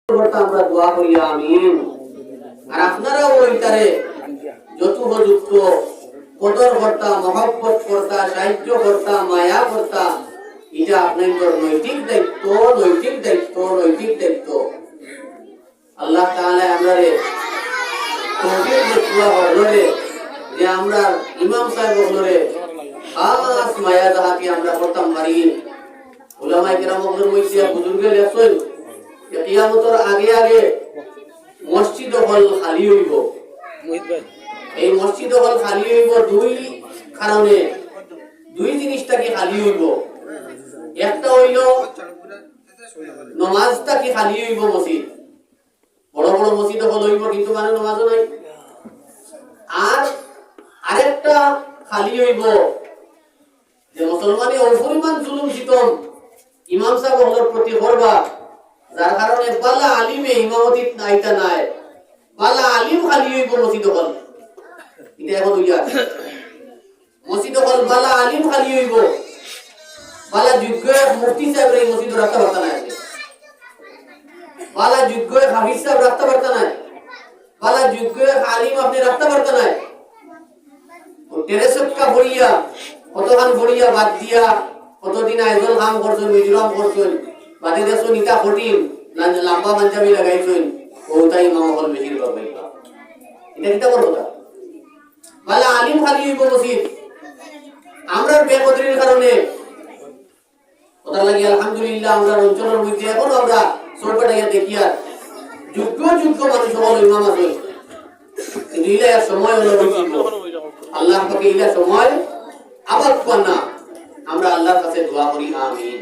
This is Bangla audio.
আমরা দোয়া করি আমিন। আর আপনারাও ওইটারে যথোপযুক্ত কদর কর্তা, মহব্বত কর্তা, সাহায্য কর্তা, মায়া কর্তা, এটা আপনাদের নৈতিক দায়িত্ব, নৈতিক দায়িত্ব, নৈতিক দায়িত্ব। আল্লাহ তাআলা আমারে তৌফিক দেওয়া হলরে যে আমরা ইমাম সাহেব হলরে খাস মায়া যাহাকে আমরা করতাম পারি। উলামায়ে কেরাম হলর মধ্যে বুজুর্গে লেখছেন যে কিয়ামতের আগে আগে মসজিদ হল খালি হইব। এই মসজিদ হল খালি হইব দুই কারণে, দুই জিনিসটাকে খালি হইব। একটা হইল নামাজটা কি খালি হইব, মসজিদ বড় বড় মসজিদ হল হইব কিন্তু মানে নামাজও নাই। আর আরেকটা খালি হইব যে মুসলমানে অপরিমাণ জুলুম সিতম ইমাম সাহেব হলর প্রতি করবা, যার কারণে বালা আলিমে ইমামতিত নাইতা নাই, বালা আলিম খালি হইব মসজিদ হল। এটা এখন হইয়া মসজিদ হল বালা আলিম খালি হইব, বালা যোগ্য মুফতি সাহেব এই মসজিদ রাখতে পারতা না, বালা যোগ্য হাফিজ সাহেব রাখতে পারতা না, বালা যোগ্য আলিম আপনি রাখতে পারতা না। টেরেসকা বড়িয়া কতখান বড়িয়া বাদ দিয়া কতদিন আয়োজন কাম করছেন, মিজোরাম করছেন, বাদে দেশ নিতা কঠিন লম্বা পাঞ্জাবি লাগাইছেন, ওটাই ইমাম হল বেশিরভাগ ভাইবা। এটা কিতা বড় কথা, বালা আলিম খালি হইব মসজিদ। আমরা বেকদরির কারণে কথা লাগি আলহামদুলিল্লাহ আমরা অঞ্চলের মধ্যে এখন আমরা সরকারিয়া দেখি আর যোগ্য যোগ্য মানুষ হল ইমাম আছে, কিন্তু ইলা সময় হলো আল্লাহ পাকে ইলা সময় আবাদ পান না। আমরা আল্লাহর কাছে দোয়া করি আমিন।